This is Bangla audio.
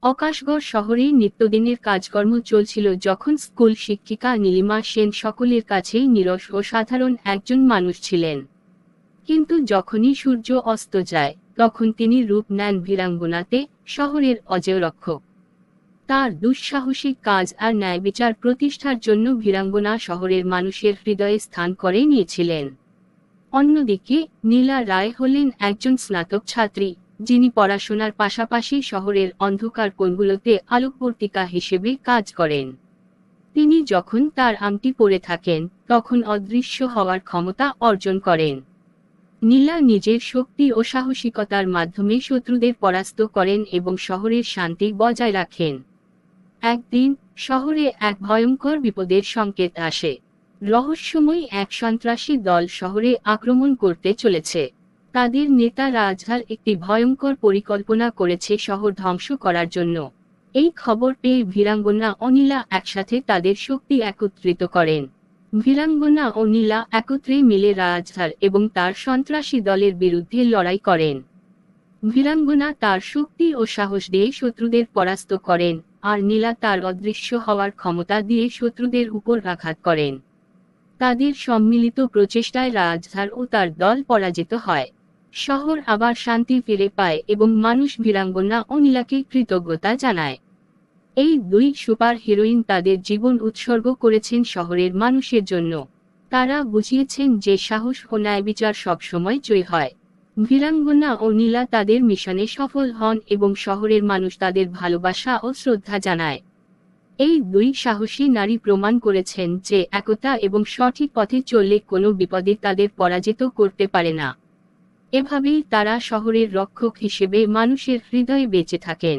আকাশগড় শহরেই নিত্যদিনের কাজকর্ম চলছিল যখন স্কুল শিক্ষিকা নীলিমা সেন সকলের কাছেই নীরস ও সাধারণ একজন মানুষ ছিলেন। কিন্তু যখনই সূর্য অস্ত যায় তখন তিনি রূপ নেন বীরাঙ্গনাতে, শহরের অজেয় রক্ষক। তার দুঃসাহসিক কাজ আর ন্যায়বিচার প্রতিষ্ঠার জন্য বীরাঙ্গনা শহরের মানুষের হৃদয়ে স্থান করে নিয়েছিলেন। অন্যদিকে নীলা রায় হলেন একজন স্নাতক ছাত্রী, যিনি পড়াশোনার পাশাপাশি শহরের অন্ধকার কোণগুলোতে আলোকবর্তিকা হিসেবে কাজ করেন। তিনি যখন তার আংটি পরে থাকেন তখন অদৃশ্য হওয়ার ক্ষমতা অর্জন করেন। নীলা নিজের শক্তি ও সাহসিকতার মাধ্যমে শত্রুদের পরাস্ত করেন এবং শহরের শান্তি বজায় রাখেন। একদিন শহরে এক ভয়ঙ্কর বিপদের সংকেত আসে। রহস্যময়ী এক সন্ত্রাসী দল শহরে আক্রমণ করতে চলেছে। তাদের নেতা রাজহার একটি ভয়ঙ্কর পরিকল্পনা করেছে শহর ধ্বংস করার জন্য। এই খবর পেয়ে বীরাঙ্গনা ও নীলা একসাথে তাদের শক্তি একত্রিত করেন। বীরাঙ্গনা ও নীলা একত্রে মিলে রাজহার এবং তার সন্ত্রাসী দলের বিরুদ্ধে লড়াই করেন। বীরাঙ্গনা তার শক্তি ও সাহস দিয়ে শত্রুদের পরাস্ত করেন, আর নীলা তার অদৃশ্য হওয়ার ক্ষমতা দিয়ে শত্রুদের উপর আঘাত করেন। তাদের সম্মিলিত প্রচেষ্টায় রাজহার ও তার দল পরাজিত হয়। শহর আবার শান্তি ফিরে পায় এবং মানুষ বীরাঙ্গনা ও নীলাকে কৃতজ্ঞতা জানায়। এই দুই সুপার হিরোইন তাদের জীবন উৎসর্গ করেছেন শহরের মানুষের জন্য। তারা বুঝিয়েছেন যে সাহস ও ন্যায়বিচার সবসময় জয় হয়। বীরাঙ্গনা ও নীলা তাদের মিশনে সফল হন এবং শহরের মানুষ তাদের ভালোবাসা ও শ্রদ্ধা জানায়। এই দুই সাহসী নারী প্রমাণ করেছেন যে একতা এবং সঠিক পথে চললে কোনো বিপদে তাদের পরাজিত করতে পারে না। এভাবেই তারা শহরের রক্ষক হিসেবে মানুষের হৃদয়ে বেঁচে থাকেন।